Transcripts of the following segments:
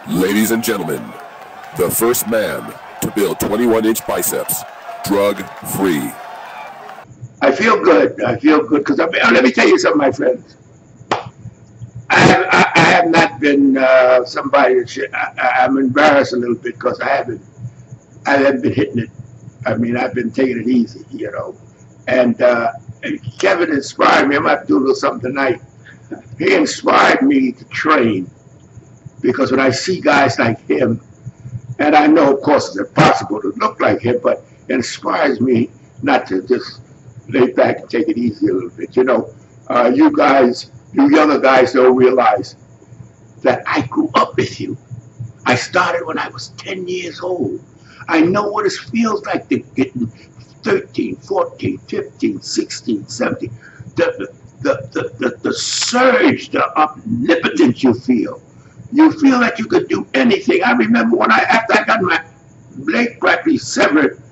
Ladies and gentlemen, the first man to build 21-inch biceps, drug-free. I feel good. I feel good because let me tell you something, my friends. I have not been somebody that should. I'm embarrassed a little bit because I haven't been hitting it. I mean, I've been taking it easy, you know. And Kevin inspired me. I'm going to do a little something tonight. He inspired me to train because when I see guys like him, and I know, of course, it's impossible to look like him, but it inspires me not to just lay back and take it easy a little bit. You know, you guys, you younger guys don't realize that I grew up with you. I started when I was 10 years old. I know what it feels like to get 13, 14, 15, 16, 17. The surge, the omnipotence you feel. You feel that you could do anything. I remember when after I got my leg practically severed,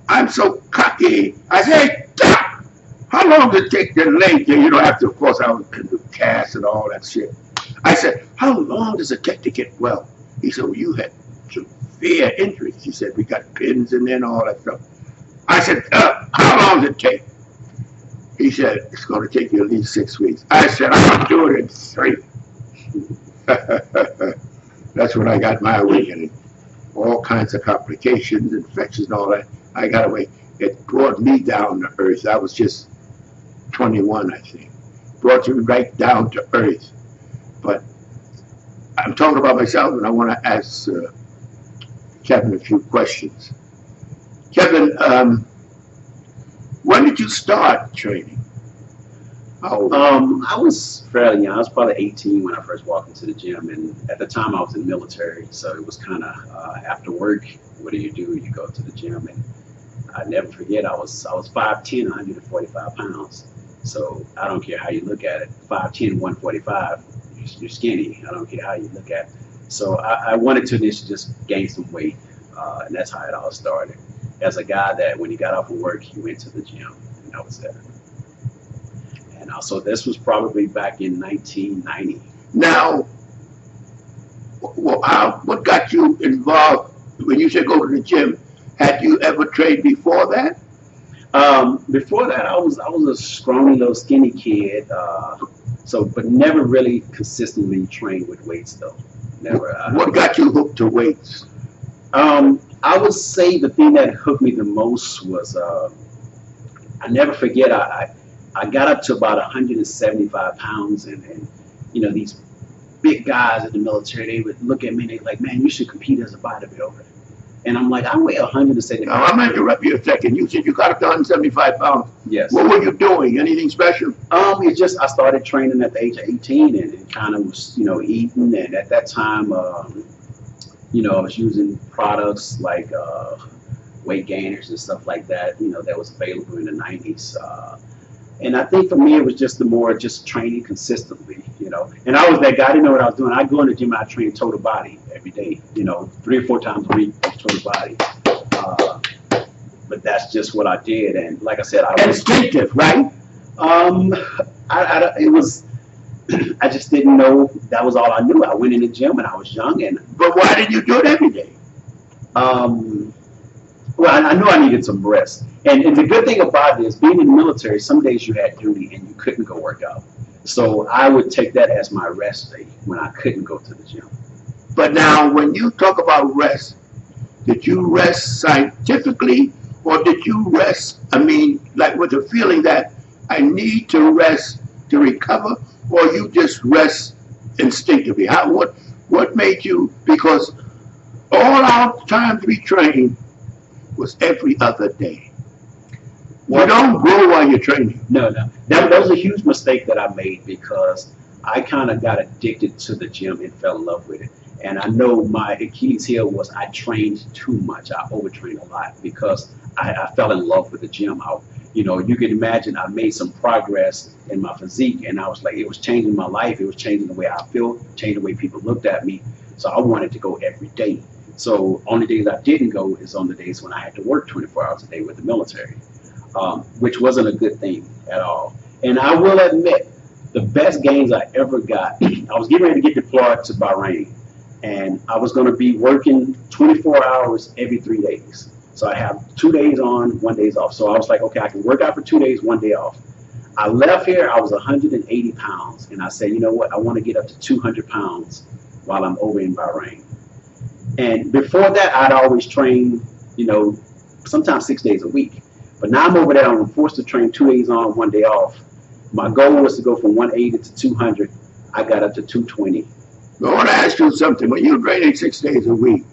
I'm so cocky. I said, hey, Doc, how long did it take the leg? You know, after, of course, I was in the cast and all that shit. I said, how long does it take to get well? He said, well, you had severe injuries. He said, we got pins in there and all that stuff. I said, how long does it take? He said, it's going to take you at least 6 weeks. I said, I'll do it in 3. That's when I got my awakening. All kinds of complications, infections, and all that. I got away. It brought me down to earth. I was just 21, I think. Brought you right down to earth. But I'm talking about myself, and I want to ask Kevin a few questions. Kevin, when did you start training? I was fairly young. I was probably 18 when I first walked into the gym, and at the time I was in the military, so it was kind of after work. What do? You go to the gym, and I never forget. I was 5'10", 145 pounds. So I don't care how you look at it. 5'10", 145. You're skinny. I don't care how you look at it. So I wanted to initially just gain some weight, and that's how it all started. As a guy that when he got off of work, he went to the gym, and that was it. And also, this was probably back in 1990. Now, what got you involved when you said go to the gym? Had you ever trained before that? Before that, I was a scrawny little skinny kid. But never really consistently trained with weights though. Never. What got you hooked to weights? I would say the thing that hooked me the most was I never forget. I got up to about 175 pounds, and you know, these big guys in the military, they would look at me and they'd like, man, you should compete as a bodybuilder. And I'm like, I weigh 175. Now, I'm going to interrupt you a second. You said you got up to 175 pounds. Yes. What were you doing? Anything special? It's just I started training at the age of 18 and kind of was, you know, eating. And at that time, you know, I was using products like weight gainers and stuff like that, you know, that was available in the 90s. And I think for me, it was just just training consistently, you know. And I was that guy, I didn't know what I was doing. I'd go in the gym, I'd train total body every day, you know, 3 or 4 times a week, total body. But that's just what I did. And like I said, I was instinctive, right? It was, I just didn't know that was all I knew. I went in the gym and I was young. But why did you do it every day? Well, I knew I needed some rest. And the good thing about it is being in the military, some days you had duty and you couldn't go work out. So I would take that as my rest day when I couldn't go to the gym. But now, when you talk about rest, did you rest scientifically or did you rest, I mean, like with the feeling that I need to rest to recover, or you just rest instinctively? What made you, because all our times we trained was every other day. You don't grow while you're training. No. That was a huge mistake that I made because I kind of got addicted to the gym and fell in love with it. And I know my Achilles heel was I trained too much. I overtrained a lot because I fell in love with the gym. You know, you can imagine I made some progress in my physique, and I was like, it was changing my life. It was changing the way I feel, changing the way people looked at me. So I wanted to go every day. So only days I didn't go is on the days when I had to work 24 hours a day with the military, which wasn't a good thing at all. And I will admit, the best gains I ever got, I was getting ready to get deployed to Bahrain. and I was going to be working 24 hours every 3 days. So I have 2 days on, 1 day off. So I was like, okay, I can work out for 2 days, 1 day off. I left here, I was 180 pounds, and I said, you know what, I want to get up to 200 pounds while I'm over in Bahrain. And before that, I'd always train, you know, sometimes 6 days a week. But now I'm over there, I'm forced to train 2 days on, 1 day off. My goal was to go from 180 to 200. I got up to 220. I want to ask you something. When you're training 6 days a week,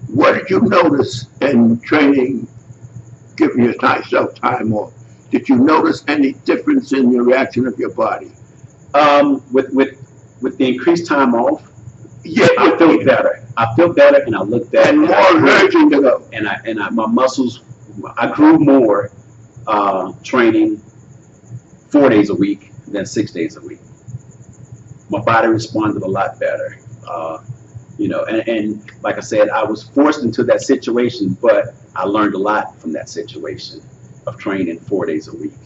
what did you notice in training, giving yourself time off? Did you notice any difference in your reaction of your body? With the increased time off, yeah, I feel better. I feel better, and I look better. And more urgent to go. And my muscles, I grew more training 4 days a week than 6 days a week. My body responded a lot better. You know, and like I said, I was forced into that situation, but I learned a lot from that situation of training 4 days a week.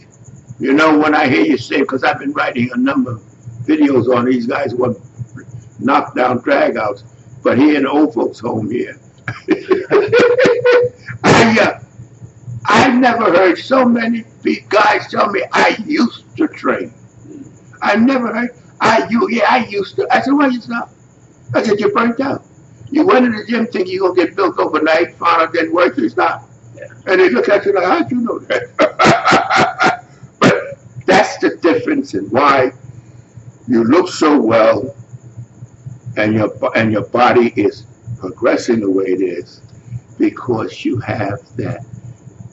You know, when I hear you say, because I've been writing a number of videos on these guys who are knockdown dragouts, but here in the old folks' home here, I've never heard so many guys tell me I used to train. I never heard, I used to. I said, why you stop? I said, you're burnt out. You went to the gym thinking you're going to get built overnight, found out it didn't work, you stopped. Yeah. And they look at you like, how'd you know that? But that's the difference in why you look so well and your body is progressing the way it is, because you have that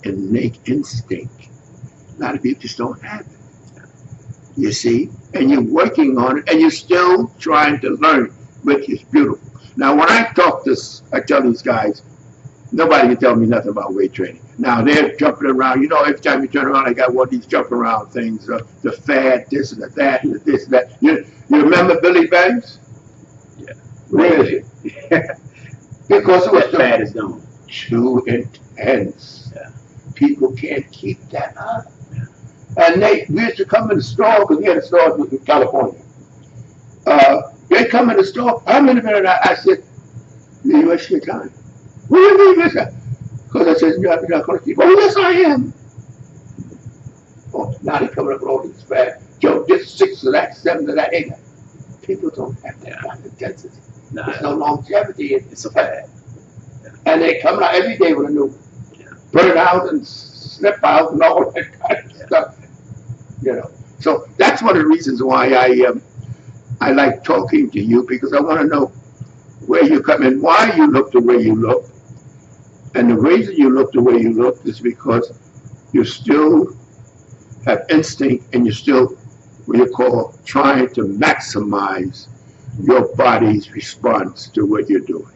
innate instinct. A lot of people just don't have it. You see? And you're working on it, and you're still trying to learn, which is beautiful. Now, when I tell these guys, nobody can tell me nothing about weight training. Now, they're jumping around. You know, every time you turn around, I got one of these jump around things, the fad, this and that, and this and that. You remember Billy Banks? Yeah. Really? Because it was fad is gone. Too intense. Yeah. People can't keep that up. Yeah. And we used to come in the store, because we had a store in California. They come in the store, I'm in the middle, I said, you waste your time. What do you mean, mister? Because I said, you're not going to keep. Oh, yes, I am. Oh, now they're coming up with all these fat. Joe, this 6 of that, 7 of that, 8. People don't have that kind of intensity. Nah, there's no longevity. It's a fad. Yeah. And they come out every day with a new burn out and slip out and all that kind of stuff. You know. So that's one of the reasons why I like talking to you, because I want to know where you come in, why you look the way you look. And the reason you look the way you look is because you still have instinct, and you're still what you call trying to maximize your body's response to what you're doing.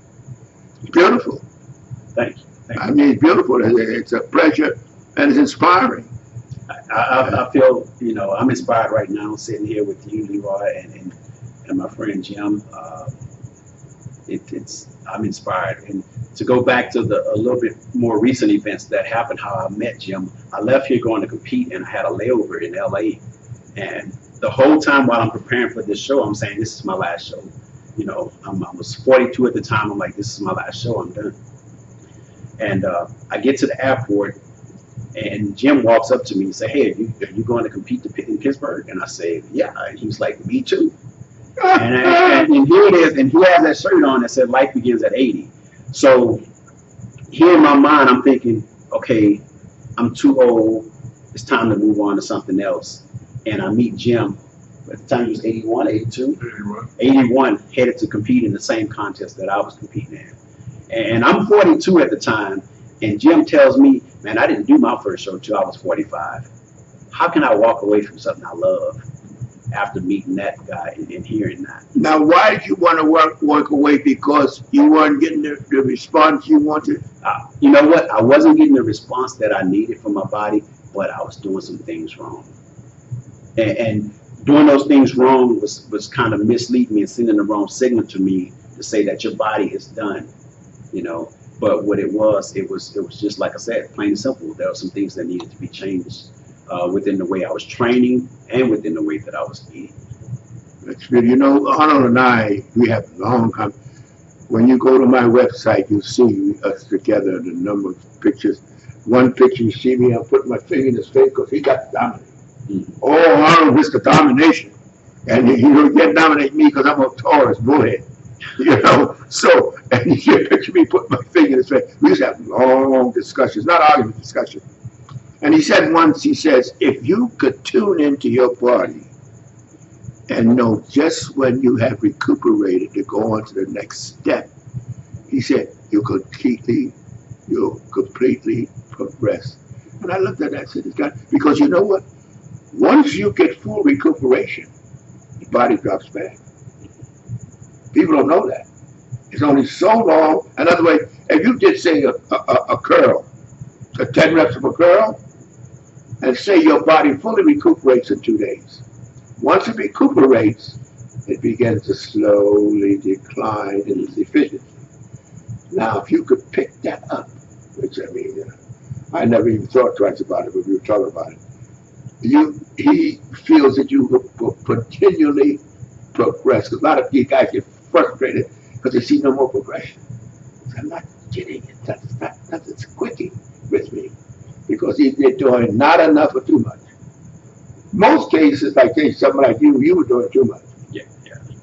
It's beautiful. Thank you. Thank you. I mean, it's beautiful. It's a pleasure, and it's inspiring. I feel, you know, I'm inspired right now sitting here with you, Leroy, and my friend Jim. I'm inspired. And to go back to a little bit more recent events that happened, how I met Jim, I left here going to compete, and I had a layover in LA. And the whole time while I'm preparing for this show, I'm saying, this is my last show. You know, I was 42 at the time. I'm like, this is my last show, I'm done. And I get to the airport, and Jim walks up to me and say, hey, are you going to compete in Pittsburgh? And I say, yeah. And he was like, me too. And here it is, and he has that shirt on that said life begins at 80. So here in my mind, I'm thinking, okay, I'm too old. It's time to move on to something else. And I meet Jim. At the time he was 81, 82? 81, headed to compete in the same contest that I was competing in. And I'm 42 at the time, and Jim tells me, man, I didn't do my first show until I was 45. How can I walk away from something I love after meeting that guy and hearing that? Now, why did you want to walk away? Because you weren't getting the response you wanted? You know what? I wasn't getting the response that I needed from my body, but I was doing some things wrong. And doing those things wrong was kind of misleading me and sending the wrong signal to me to say that your body is done, you know. But what it was just like I said, plain and simple. There were some things that needed to be changed within the way I was training and within the way that I was eating. It's good. You know, Arnold and I, we have long time. When you go to my website, you'll see us together, the number of pictures. One picture, you see me, I'm putting my finger in his face because he got dominated. Oh, Arnold was the domination. And he don't get dominate me because I'm a Taurus bullhead. You know, so, and you picture me putting my finger in his face. We used to have long discussions, not argument, discussion. And he said once, he says, if you could tune into your body and know just when you have recuperated to go on to the next step, he said, you'll completely progress. And I looked at that and said, it's got, because you know what? Once you get full recuperation, the body drops back. People don't know that. It's only so long. In other words, if you did say a curl, 10 reps of a curl, and say your body fully recuperates in 2 days. Once it recuperates, it begins to slowly decline in its efficiency. Now, if you could pick that up, which I mean, I never even thought twice about it, but we were talking about it. He feels that you will continually progress. A lot of you guys get frustrated because they see no more progression. I'm not kidding. That's quickie with me because they're doing not enough or too much. Most cases, like someone like you were doing too much.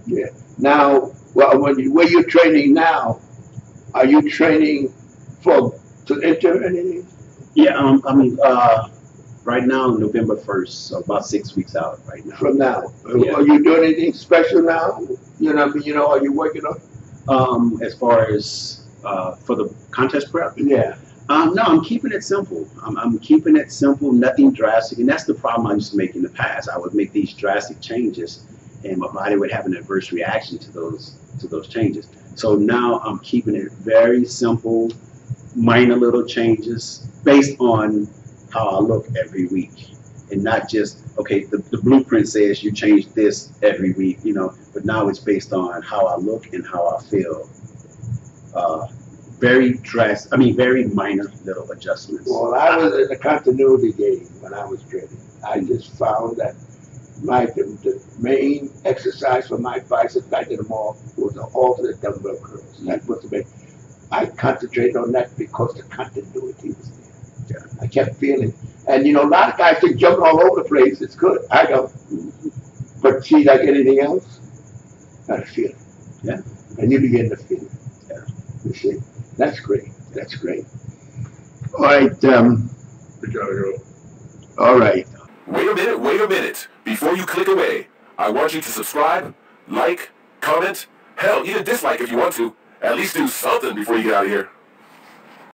Yeah. Now, well, where you're training now, are you training to enter anything? Yeah, right now, November 1st, so about 6 weeks out right now. From now. Yeah. Are you doing anything special now? You know what I mean? You know, are you working on? As far as for the contest prep? Yeah. No, I'm keeping it simple. I'm keeping it simple, nothing drastic. And that's the problem I used to make in the past. I would make these drastic changes and my body would have an adverse reaction to those changes. So now I'm keeping it very simple, minor little changes based on how I look every week, and not just, okay, the blueprint says you change this every week, you know, but now it's based on how I look and how I feel. Very minor little adjustments. Well, I was in the continuity game when I was training. I just found that the main exercise for my biceps, I did them all, was the alternate dumbbell curls. That was the main. I concentrated on that because the continuity was there. Yeah. I kept feeling. And you know, a lot of guys think jumping all over the place is good. I don't. But see, like anything else, gotta feel it. Yeah. And you begin to feel it. Yeah. You see, that's great. That's great. All right. All right. Wait a minute. Before you click away, I want you to subscribe, like, comment, hell, even dislike if you want to. At least do something before you get out of here.